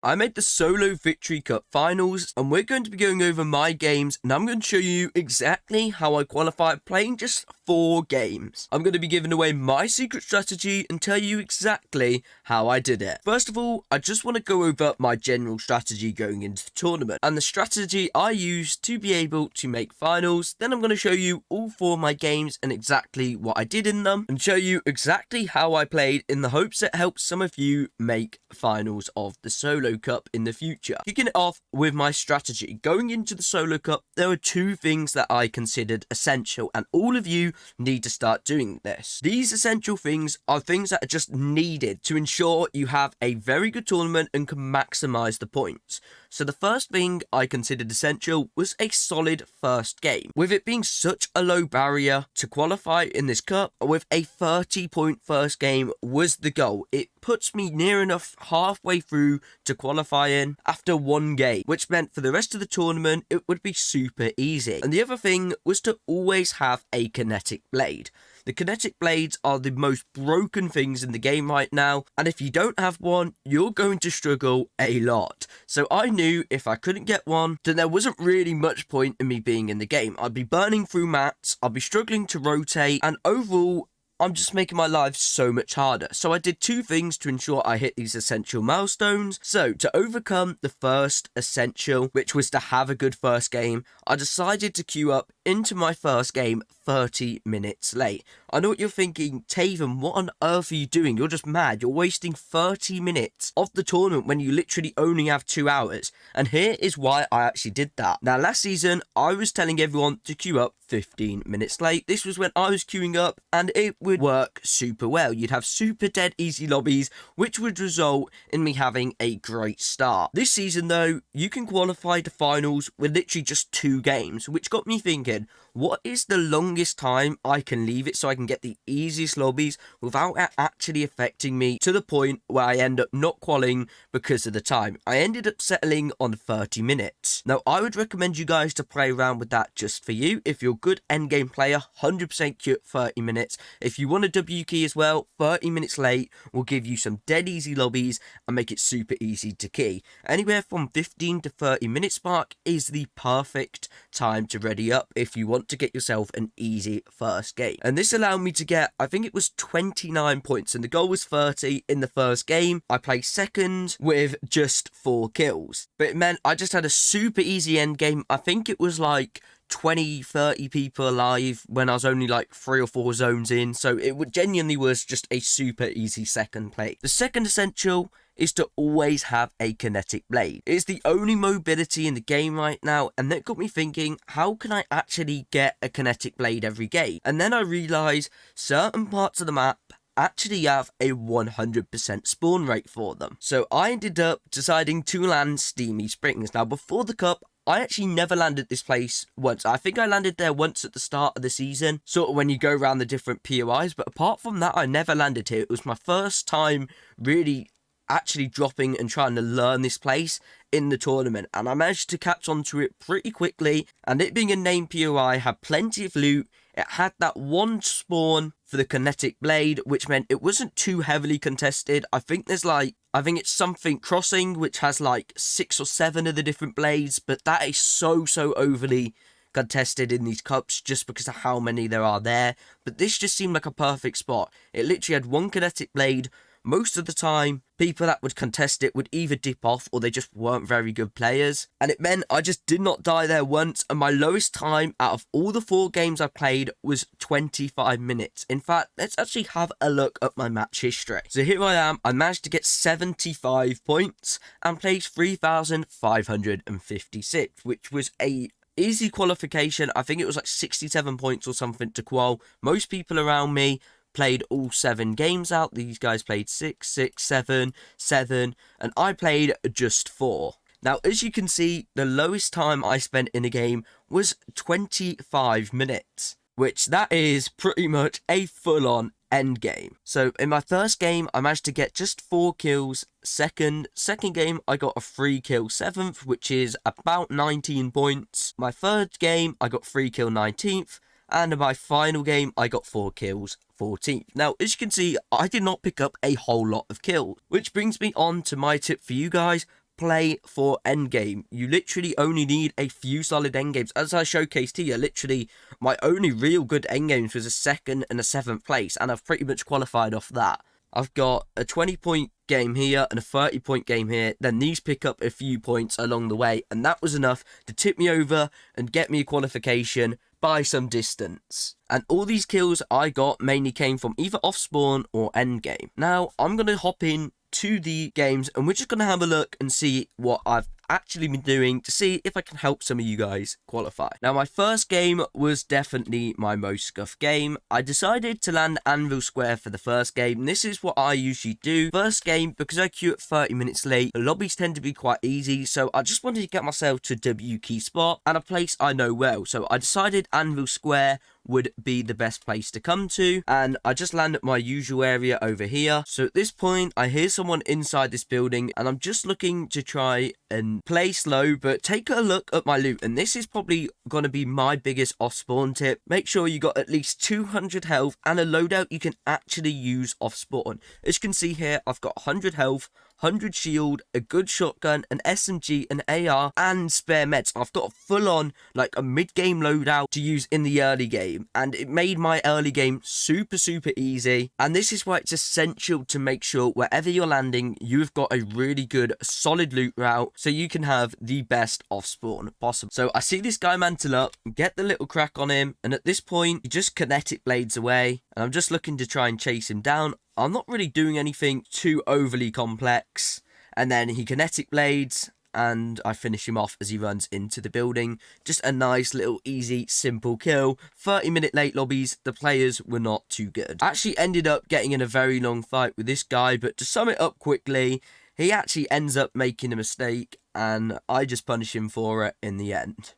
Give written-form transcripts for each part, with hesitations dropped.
I made the Solo Victory Cup finals, and we're going to be going over my games, and I'm going to show you exactly how I qualified playing just 4 games. I'm going to be giving away my secret strategy and tell you exactly how I did it. First of all, I just want to go over my general strategy going into the tournament, and the strategy I used to be able to make finals. Then I'm going to show you all 4 of my games and exactly what I did in them, and show you exactly how I played in the hopes it helps some of you make finals of the Solo Cup in the future. Kicking it off with my strategy. Going into the Solo Cup, there were 2 things that I considered essential, and all of you need to start doing this. These essential things are things that are just needed to ensure you have a very good tournament and can maximize the points. So the first thing I considered essential was a solid first game. With it being such a low barrier to qualify in this cup, with a 30-point first game was the goal. It puts me near enough halfway through to qualifying after 1 game, which meant for the rest of the tournament it would be super easy. And the other thing was to always have a kinetic blade. The kinetic blades are the most broken things in the game right now, and if you don't have one, you're going to struggle a lot. So I knew if I couldn't get one, then there wasn't really much point in me being in the game. I'd be burning through mats, I'd be struggling to rotate, and overall, I'm just making my life so much harder. So I did 2 things to ensure I hit these essential milestones. So to overcome the first essential, which was to have a good first game, I decided to queue up into my first game 30 minutes late. I know what you're thinking, Taven, what on earth are you doing? You're just mad. You're wasting 30 minutes of the tournament when you literally only have 2 hours. And here is why I actually did that. Now, last season, I was telling everyone to queue up 15 minutes late. This was when I was queuing up, and it would work super well. You'd have super dead easy lobbies, which would result in me having a great start. This season, though, you can qualify to finals with literally just 2 games, which got me thinking, what is the longest time I can leave it so I can get the easiest lobbies without it actually affecting me to the point where I end up not qualifying because of the time? I ended up settling on 30 minutes. Now, I would recommend you guys to play around with that just for you. If you're a good endgame player, 100% queue at 30 minutes. If you want a W key as well, 30 minutes late will give you some dead easy lobbies and make it super easy to key. Anywhere from 15 to 30 minutes mark is the perfect time to ready up if you want to get yourself an easy first game. And this allowed me to get, I think it was 29 points, and the goal was 30 in the first game. I placed second with just 4 kills, but it meant I just had a super easy end game. I think it was like 20-30 people alive when I was only like 3 or 4 zones in, so it genuinely was just a super easy second play. The second essential is to always have a kinetic blade. It's the only mobility in the game right now, and that got me thinking, how can I actually get a kinetic blade every game? And then I realised certain parts of the map actually have a 100% spawn rate for them. So I ended up deciding to land Steamy Springs. Now, before the cup, I actually never landed this place once. I think I landed there once at the start of the season, sort of when you go around the different POIs, but apart from that, I never landed here. It was my first time really actually dropping and trying to learn this place in the tournament, and I managed to catch on to it pretty quickly. And it being a named POI, had plenty of loot. It had that one spawn for the kinetic blade, which meant it wasn't too heavily contested. I think it's something crossing, which has like 6 or 7 of the different blades, but that is so overly contested in these cups just because of how many there are there. But this just seemed like a perfect spot. It literally had one kinetic blade. Most of the time, people that would contest it would either dip off or they just weren't very good players. And it meant I just did not die there once, and my lowest time out of all the 4 games I played was 25 minutes. In fact, let's actually have a look at my match history. So here I am, I managed to get 75 points and placed 3,556, which was a easy qualification. I think it was like 67 points or something to qual. Most people around me played all 7 games out. These guys played 6, 6, 7, 7, and I played just 4. Now, as you can see, the lowest time I spent in a game was 25 minutes, which that is pretty much a full-on end game. So in my first game, I managed to get just 4 kills. Second game, I got a 3 kill 7th, which is about 19 points. My third game, I got 3 kill 19th. And in my final game, I got 4 kills 14th. Now, as you can see, I did not pick up a whole lot of kills, which brings me on to my tip for you guys. play for endgame. You literally only need a few solid endgames. As I showcased here, literally my only real good endgames was a 2nd and a 7th place, and I've pretty much qualified off that. I've got a 20-point game here and a 30-point game here. Then these pick up a few points along the way, and that was enough to tip me over and get me a qualification by some distance. And all these kills I got mainly came from either off spawn or endgame. Now I'm going to hop in to the games and we're just going to have a look and see what I've actually been doing to see if I can help some of you guys qualify. Now my first game was definitely my most scuffed game. I decided to land Anvil Square for the first game. This is what I usually do. First game, because I queue at 30 minutes late, the lobbies tend to be quite easy, so I just wanted to get myself to a W key spot and a place I know well. So I decided Anvil Square would be the best place to come to, and I just land at my usual area over here. So at this point I hear someone inside this building and I'm just looking to try and play slow but take a look at my loot, and this is probably going to be my biggest off spawn tip. Make sure you got at least 200 health and a loadout you can actually use off spawn. As you can see here, I've got 100 health, 100 shield, a good shotgun, an SMG, an AR, and spare meds. I've got a full-on, like a mid-game loadout to use in the early game, and it made my early game super easy. And this is why it's essential to make sure wherever you're landing, you've got a really good, solid loot route, so you can have the best off-spawn possible. So I see this guy mantle up, get the little crack on him, and at this point, he just kinetic blades away, and I'm just looking to try and chase him down. I'm not really doing anything too overly complex, and then he kinetic blades and I finish him off as he runs into the building. Just a nice little easy simple kill. 30-minute late lobbies, the players were not too good. I actually ended up getting in a very long fight with this guy, but to sum it up quickly, he actually ends up making a mistake and I just punish him for it in the end.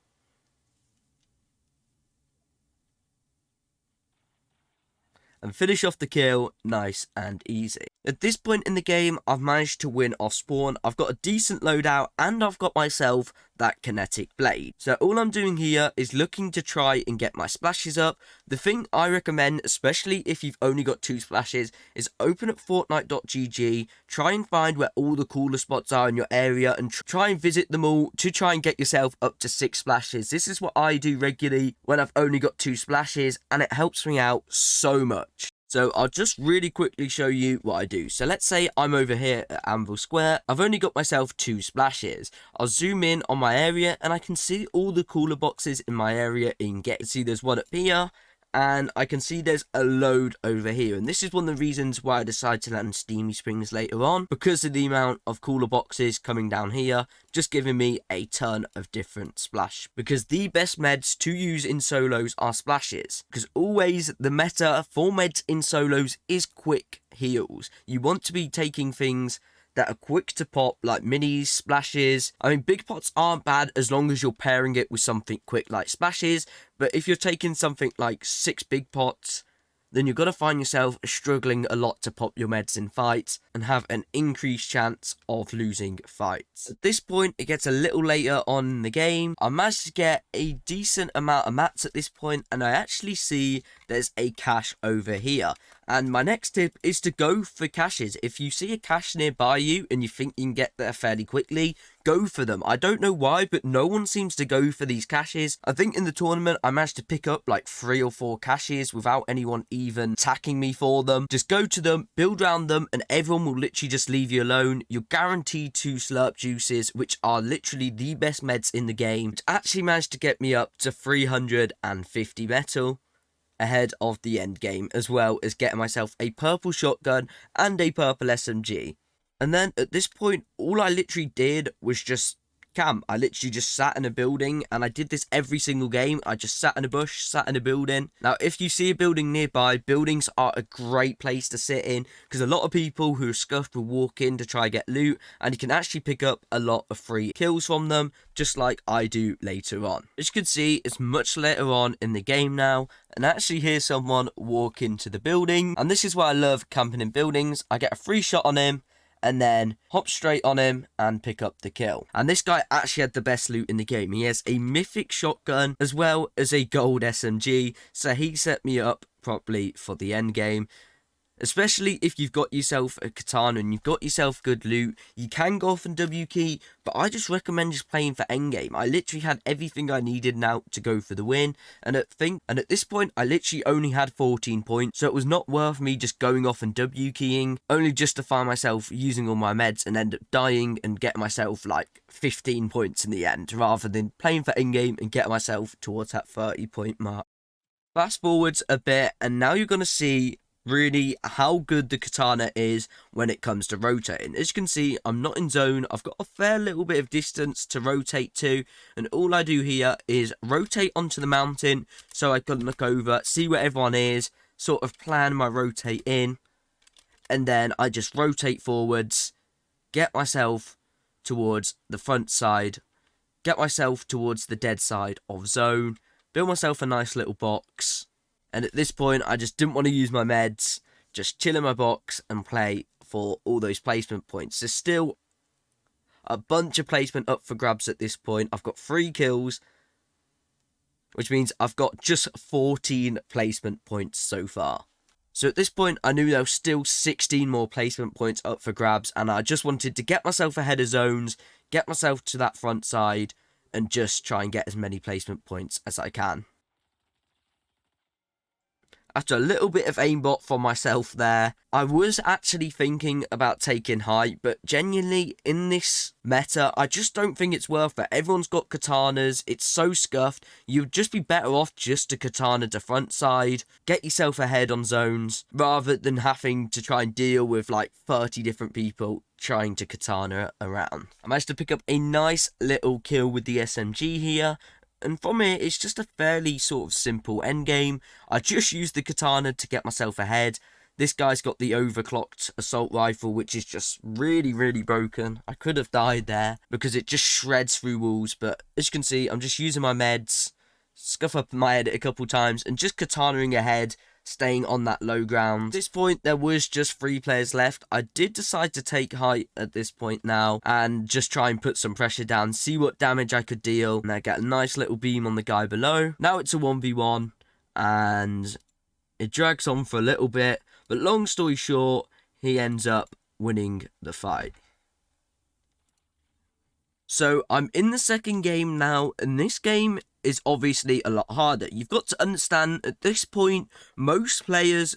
And finish off the kill nice and easy. At this point in the game, I've managed to win off spawn. I've got a decent loadout and I've got myself that kinetic blade. So all I'm doing here is looking to try and get my splashes up. The thing I recommend, especially if you've only got 2 splashes, is open up Fortnite.gg, try and find where all the cooler spots are in your area and try and visit them all to try and get yourself up to 6 splashes. This is what I do regularly when I've only got 2 splashes, and it helps me out so much. So I'll just really quickly show you what I do. So let's say I'm over here at Anvil Square. I've only got myself 2 splashes. I'll zoom in on my area and I can see all the cooler boxes in my area in game. See there's one up here and I can see there's a load over here, and this is one of the reasons why I decided to land Steamy Springs later on, because of the amount of cooler boxes coming down here, just giving me a ton of different splash. Because the best meds to use in solos are splashes, because always the meta for meds in solos is quick heals. You want to be taking things that are quick to pop, like minis, splashes. I mean, big pots aren't bad as long as you're pairing it with something quick like splashes, but if you're taking something like 6 big pots, then you're going to find yourself struggling a lot to pop your meds in fights and have an increased chance of losing fights. At this point, it gets a little later on in the game. I managed to get a decent amount of mats at this point, and I actually see there's a cache over here. And my next tip is to go for caches. If you see a cache nearby you and you think you can get there fairly quickly, go for them. I don't know why, but no one seems to go for these caches. I think in the tournament, I managed to pick up like 3 or 4 caches without anyone even attacking me for them. Just go to them, build around them, and everyone will literally just leave you alone. You're guaranteed 2 slurp juices, which are literally the best meds in the game, which actually managed to get me up to 350 metal. Ahead of the end game, as well as getting myself a purple shotgun and a purple SMG. And then at this point, all I literally did was just camp. I literally just sat in a building, and I did this every single game. I just sat in a bush, sat in a building. Now, if you see a building nearby, buildings are a great place to sit in, because a lot of people who are scuffed will walk in to try and get loot, and you can actually pick up a lot of free kills from them, just like I do later on. As you can see, it's much later on in the game now, and I actually hear someone walk into the building, and this is why I love camping in buildings. I get a free shot on him, and then hop straight on him and pick up the kill. And this guy actually had the best loot in the game. He has a mythic shotgun as well as a gold SMG, so he set me up properly for the end game. Especially if you've got yourself a katana and you've got yourself good loot, you can go off and W key, but I just recommend just playing for endgame. I literally had everything I needed now to go for the win, and at this point, I literally only had 14 points, so it was not worth me just going off and W keying, only just to find myself using all my meds and end up dying and get myself like 15 points in the end, rather than playing for endgame and get myself towards that 30-point mark. Fast forwards a bit, and now you're going to see really how good the katana is when it comes to rotating. As you can see, I'm not in zone. I've got a fair little bit of distance to rotate to, and all I do here is rotate onto the mountain so I can look over, see where everyone is, sort of plan my rotate in, and then I just rotate forwards, get myself towards the front side, get myself towards the dead side of zone, build myself a nice little box. And at this point, I just didn't want to use my meds, just chill in my box and play for all those placement points. There's still a bunch of placement up for grabs at this point. I've got 3 kills, which means I've got just 14 placement points so far. So at this point, I knew there was still 16 more placement points up for grabs, and I just wanted to get myself ahead of zones, get myself to that front side, and just try and get as many placement points as I can. After a little bit of aimbot for myself there, I was actually thinking about taking high, but genuinely in this meta, I just don't think it's worth it. Everyone's got katanas, it's so scuffed, you'd just be better off just to katana to front side, get yourself ahead on zones, rather than having to try and deal with like 30 different people trying to katana around. I managed to pick up a nice little kill with the SMG here, and from here, it's just a fairly sort of simple endgame. I just used the katana to get myself ahead. This guy's got the overclocked assault rifle, which is just really, really broken. I could have died there because it just shreds through walls. But as you can see, I'm just using my meds, scuff up my head a couple times, and just katanaing ahead, staying on that low ground. At this point, there was just 3 players left. I did decide to take height at this point now and just try and put some pressure down, see what damage I could deal, and I get a nice little beam on the guy below. Now it's a 1v1, and it drags on for a little bit, but long story short, he ends up winning the fight. So I'm in the second game now, and this game is obviously a lot harder. You've got to understand, at this point, most players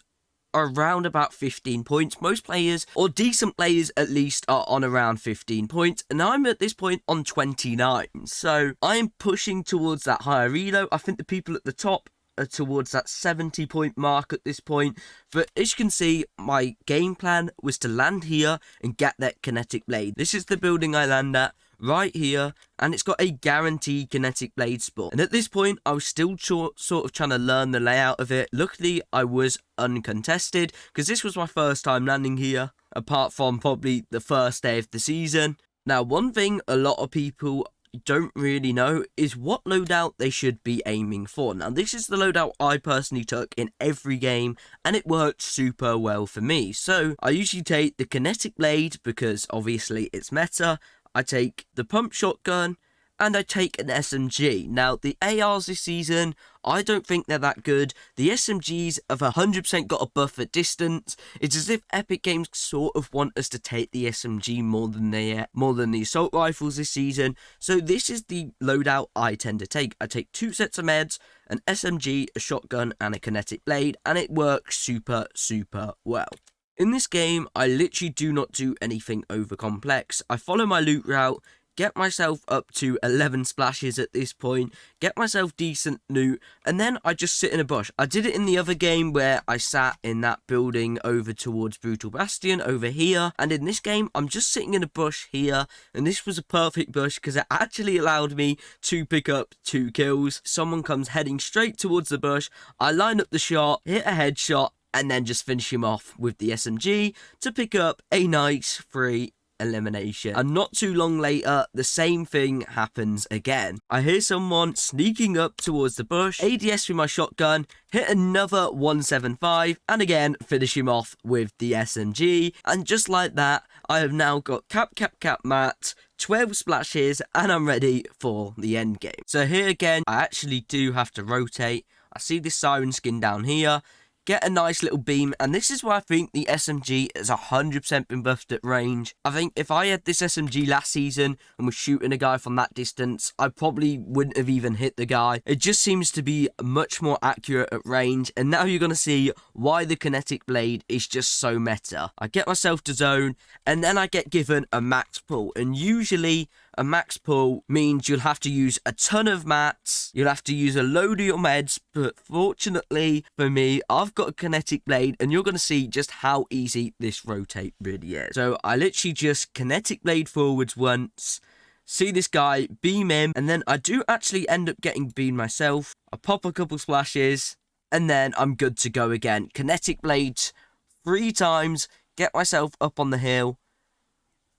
are around about 15 points. Most players, or decent players at least, are on around 15 points. And I'm at this point on 29. So I'm pushing towards that higher elo. I think the people at the top are towards that 70-point mark at this point. But as you can see, my game plan was to land here and get that kinetic blade. This is the building I land at, right here, and it's got a guaranteed kinetic blade spawn. And at this point, I was still sort of trying to learn the layout of it. Luckily, I was uncontested, because this was my first time landing here, apart from probably the first day of the season. Now, one thing a lot of people don't really know is what loadout they should be aiming for. Now, this is the loadout I personally took in every game, and it worked super well for me. So, I usually take the kinetic blade, because obviously it's meta. I take the pump shotgun, and I take an SMG. Now, the ARs this season, I don't think they're that good. The SMGs have 100% got a buff at distance. It's as if Epic Games sort of want us to take the SMG more than the assault rifles this season. So this is the loadout I tend to take. I take 2 sets of meds, an SMG, a shotgun, and a kinetic blade, and it works super, super well. In this game, I literally do not do anything over complex. I follow my loot route, get myself up to 11 splashes at this point, get myself decent loot, and then I just sit in a bush. I did it in the other game where I sat in that building over towards Brutal Bastion over here, and in this game, I'm just sitting in a bush here, and this was a perfect bush because it actually allowed me to pick up 2 kills. Someone comes heading straight towards the bush, I line up the shot, hit a headshot, and then just finish him off with the SMG to pick up a nice free elimination. And not too long later, the same thing happens again. I hear someone sneaking up towards the bush, ADS with my shotgun, hit another 175, and again finish him off with the SMG. And just like that, I have now got cap mat, 12 splashes, and I'm ready for the end game. So here again, I actually do have to rotate. I see this siren skin down here. get a nice little beam, and this is where I think the SMG has 100% been buffed at range. I think if I had this SMG last season and was shooting a guy from that distance, I probably wouldn't have even hit the guy. It just seems to be much more accurate at range, and now you're going to see why the kinetic blade is just so meta. I get myself to zone, and then I get given a max pull, and usually a max pull means you'll have to use a ton of mats, you'll have to use a load of your meds, but fortunately for me, I've got a kinetic blade, and you're going to see just how easy this rotate really is. So I literally just kinetic blade forwards once, see this guy, beam him, and then I do actually end up getting beamed myself. I pop a couple splashes, and then I'm good to go again. Kinetic blades 3 times, get myself up on the hill,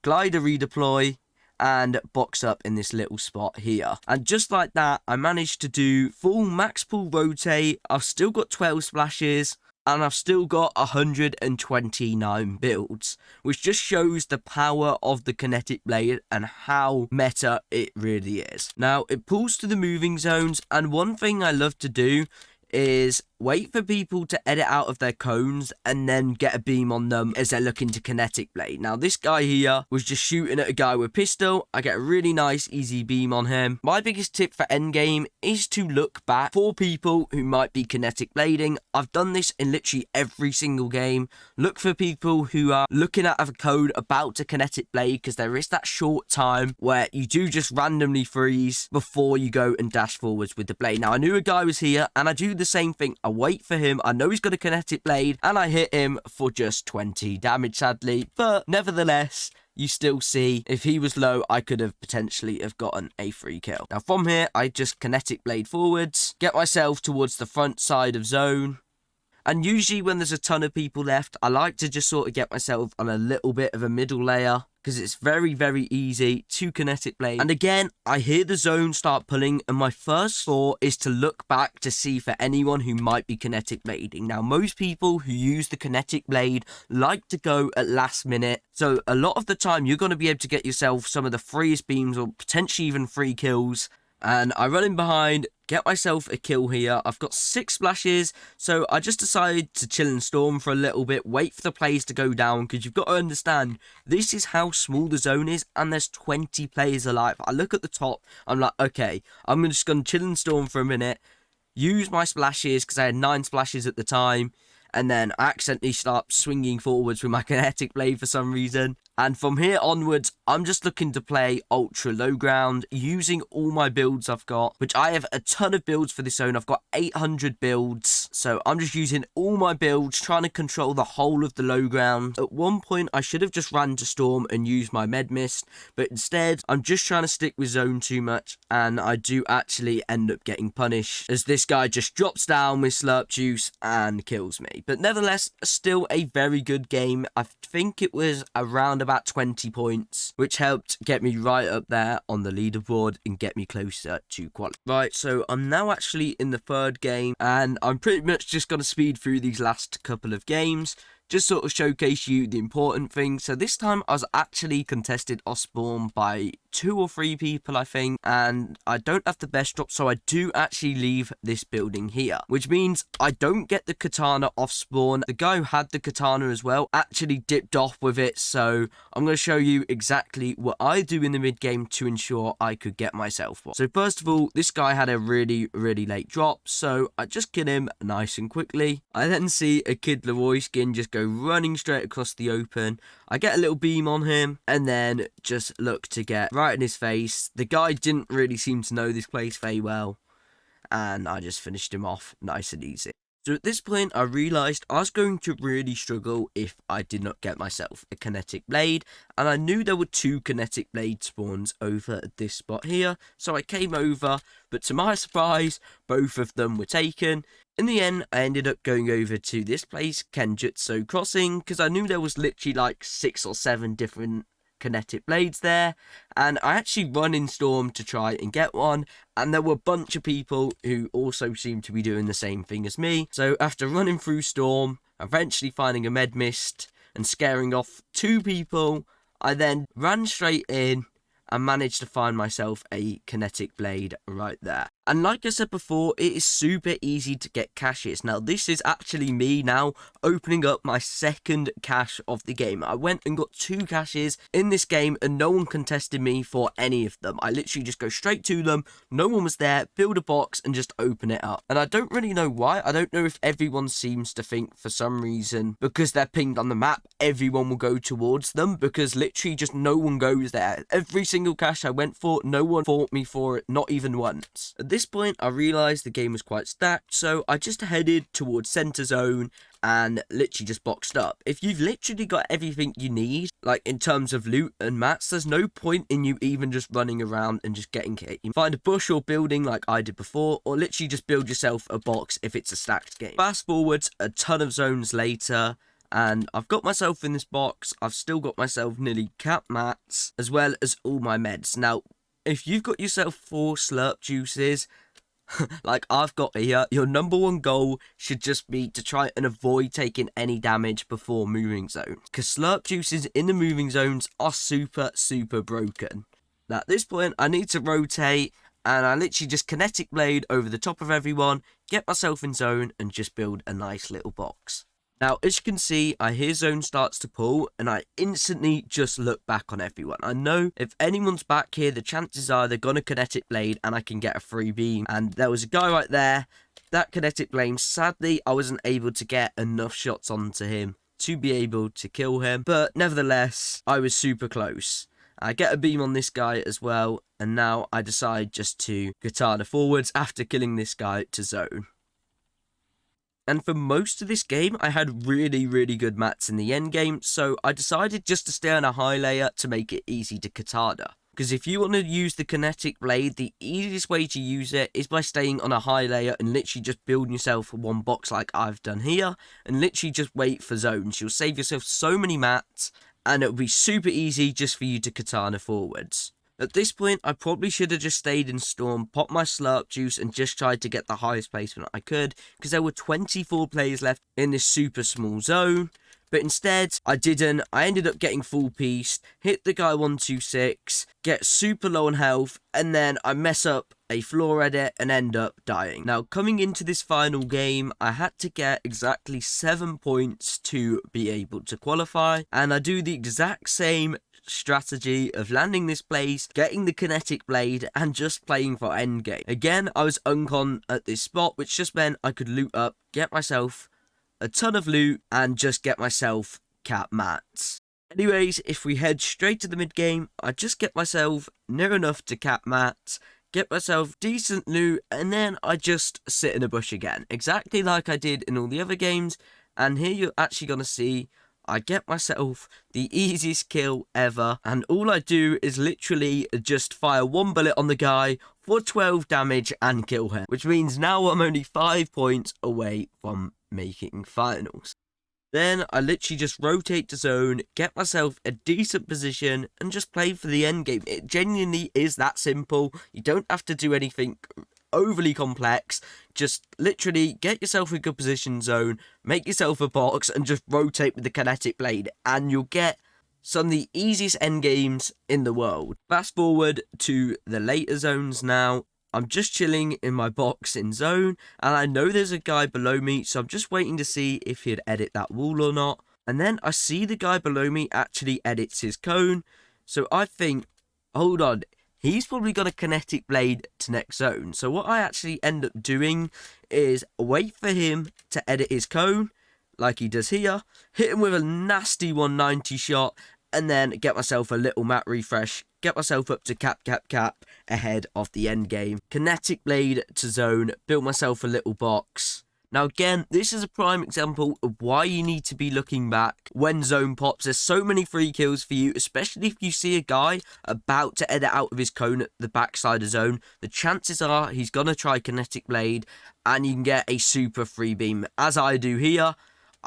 glider redeploy, and box up in this little spot here. And just like that, I managed to do full max pull rotate. I've still got 12 splashes, and I've still got 129 builds, which just shows the power of the kinetic blade and how meta it really is. Now, it pulls to the moving zones, and one thing I love to do is wait for people to edit out of their cones and then get a beam on them as they're looking to kinetic blade. Now, this guy here was just shooting at a guy with pistol. I get a really nice, easy beam on him. My biggest tip for endgame is to look back for people who might be kinetic blading. I've done this in literally every single game. Look for people who are looking at a code about to kinetic blade, because there is that short time where you do just randomly freeze before you go and dash forwards with the blade. Now, I knew a guy was here, and I do the same thing. I wait for him, I know he's got a kinetic blade, and I hit him for just 20 damage, sadly, but nevertheless, you still see if he was low, I could have potentially have gotten a free kill. Now, from here, I just kinetic blade forwards, get myself towards the front side of zone, and usually when there's a ton of people left, I like to just sort of get myself on a little bit of a middle layer, because it's very, very easy to kinetic blade. And again, I hear the zone start pulling, and my first thought is to look back to see for anyone who might be kinetic blading. Now, most people who use the kinetic blade like to go at last minute, so a lot of the time you're going to be able to get yourself some of the freest beams or potentially even free kills. And I run in behind, get myself a kill here. I've got 6 splashes, so I just decided to chill and storm for a little bit, wait for the players to go down, because you've got to understand, this is how small the zone is, and there's 20 players alive. I look at the top, I'm like, okay, I'm just going to chill and storm for a minute, use my splashes, because I had 9 splashes at the time, and then I accidentally start swinging forwards with my kinetic blade for some reason. And from here onwards, I'm just looking to play ultra low ground, using all my builds I've got, which I have a ton of builds for this zone. I've got 800 builds, so I'm just using all my builds, trying to control the whole of the low ground. At one point, I should have just ran to storm and used my med mist, but instead, I'm just trying to stick with zone too much, and I do actually end up getting punished, as this guy just drops down with slurp juice and kills me. But nevertheless, still a very good game. I think it was around about 20 points, which helped get me right up there on the leaderboard and get me closer to quality. Right, so I'm now actually in the 3rd game, and I'm pretty much just going to speed through these last couple of games, just sort of showcase you the important things. So this time I was actually contested off spawn by 2 or 3 people, I think, and I don't have the best drop, so I do actually leave this building here, which means I don't get the katana off spawn. The guy who had the katana as well actually dipped off with it, so I'm going to show you exactly what I do in the mid game to ensure I could get myself one. So first of all, this guy had a really late drop, so I just kill him nice and quickly. I then see a Kid Leroy skin just go running straight across the open. I get a little beam on him, and then just look to get right in his face. The guy didn't really seem to know this place very well, and I just finished him off nice and easy. So at this point, I realised I was going to really struggle if I did not get myself a kinetic blade, and I knew there were 2 kinetic blade spawns over at this spot here, so I came over, but to my surprise, both of them were taken. In the end, I ended up going over to this place, Kenjutsu Crossing, because I knew there was literally like 6 or 7 different kinetic blades there, and I actually run in storm to try and get one, and there were a bunch of people who also seemed to be doing the same thing as me. So after running through storm, eventually finding a med mist and scaring off 2 people, I then ran straight in and managed to find myself a kinetic blade right there. And like I said before, it is super easy to get caches. Now, this is actually me now opening up my second cache of the game. I went and got 2 caches in this game and no one contested me for any of them. I literally just go straight to them, no one was there, build a box and just open it up. And I don't really know why. I don't know if everyone seems to think for some reason, because they're pinged on the map, everyone will go towards them, because literally just no one goes there. Every single cache I went for, no one fought me for it, not even once. At this point, I realised the game was quite stacked, so I just headed towards centre zone and literally just boxed up. If you've literally got everything you need, like in terms of loot and mats, there's no point in you even just running around and just getting hit. You find a bush or building like I did before, or literally just build yourself a box if it's a stacked game. Fast forwards a ton of zones later, and I've got myself in this box. I've still got myself nearly cap mats, as well as all my meds. Now, if you've got yourself 4 slurp juices, like I've got here, your number 1 goal should just be to try and avoid taking any damage before moving zone, because slurp juices in the moving zones are super broken. Now at this point I need to rotate, and I literally just kinetic blade over the top of everyone, get myself in zone and just build a nice little box. Now, as you can see, I hear zone starts to pull, and I instantly just look back on everyone. I know if anyone's back here, the chances are they're going to kinetic blade, and I can get a free beam. And there was a guy right there, that kinetic blade. Sadly, I wasn't able to get enough shots onto him to be able to kill him. But nevertheless, I was super close. I get a beam on this guy as well, and now I decide just to katana forwards after killing this guy to zone. And for most of this game, I had really good mats in the end game, so I decided just to stay on a high layer to make it easy to katana. Because if you want to use the kinetic blade, the easiest way to use it is by staying on a high layer and literally just building yourself one box like I've done here, and literally just wait for zones. You'll save yourself so many mats, and it'll be super easy just for you to katana forwards. At this point, I probably should have just stayed in Storm, popped my slurp juice, and just tried to get the highest placement I could, because there were 24 players left in this super small zone. But instead, I didn't. I ended up getting full pieced, hit the guy 126, get super low on health, and then I mess up a floor edit and end up dying. Now, coming into this final game, I had to get exactly 7 points to be able to qualify, and I do the exact same strategy of landing this place, getting the kinetic blade, and just playing for endgame. Again, I was uncon at this spot, which just meant I could loot up, get myself a ton of loot, and just get myself cap mats. Anyways, if we head straight to the mid game, I just get myself near enough to cap mats, get myself decent loot, and then I just sit in a bush again, exactly like I did in all the other games. And here you're actually gonna see I get myself the easiest kill ever, and all I do is literally just fire 1 bullet on the guy for 12 damage and kill him, which means now I'm only 5 points away from making finals. Then I literally just rotate to zone, get myself a decent position, and just play for the end game. It genuinely is that simple. You don't have to do anything overly complex. Just literally get yourself a good position zone, make yourself a box, and just rotate with the kinetic blade, and you'll get some of the easiest end games in the world. Fast forward to the later zones now. I'm just chilling in my box in zone, and I know there's a guy below me, so I'm just waiting to see if he'd edit that wall or not. And then I see the guy below me actually edits his cone, so I think, hold on, he's probably got a kinetic blade to next zone. So what I actually end up doing is wait for him to edit his cone, like he does here, hit him with a nasty 190 shot, and then get myself a little map refresh, get myself up to cap ahead of the end game. Kinetic blade to zone, build myself a little box. Now again, this is a prime example of why you need to be looking back when zone pops. There's so many free kills for you, especially if you see a guy about to edit out of his cone at the backside of zone. The chances are he's going to try kinetic blade, and you can get a super free beam, as I do here.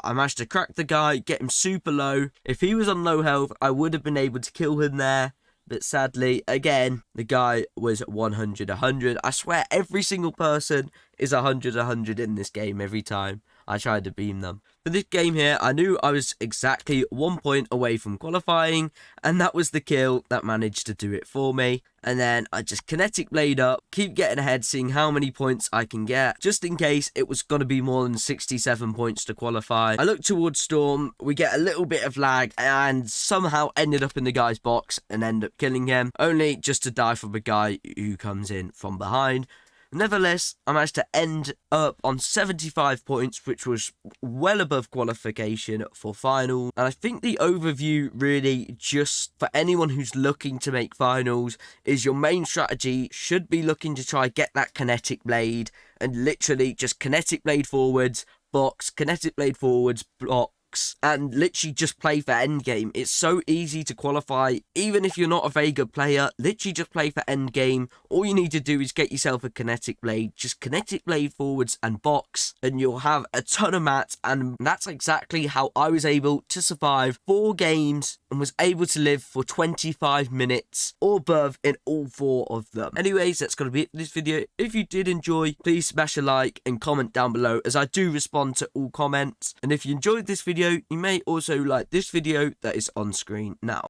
I managed to crack the guy, get him super low. If he was on low health, I would have been able to kill him there. But sadly, again, the guy was 100-100. I swear every single person is 100-100 in this game every time. I tried to beam them. For this game here, I knew I was exactly 1 point away from qualifying, and that was the kill that managed to do it for me. And then I just kinetic blade up, keep getting ahead, seeing how many points I can get, just in case it was going to be more than 67 points to qualify. I look towards Storm, we get a little bit of lag, and somehow ended up in the guy's box and end up killing him, only just to die from a guy who comes in from behind. Nevertheless, I managed to end up on 75 points, which was well above qualification for final. And I think the overview really, just for anyone who's looking to make finals, is your main strategy should be looking to try get that kinetic blade and literally just kinetic blade forwards, box, kinetic blade forwards, block, and literally just play for endgame. It's so easy to qualify, even if you're not a very good player. Literally just play for endgame. All you need to do is get yourself a kinetic blade, just kinetic blade forwards and box, and you'll have a ton of mats. And that's exactly how I was able to survive 4 games and was able to live for 25 minutes or above in all 4 of them. Anyways, that's going to be it for this video. If you did enjoy, please smash a like and comment down below, as I do respond to all comments. And if you enjoyed this video, you may also like this video that is on screen now.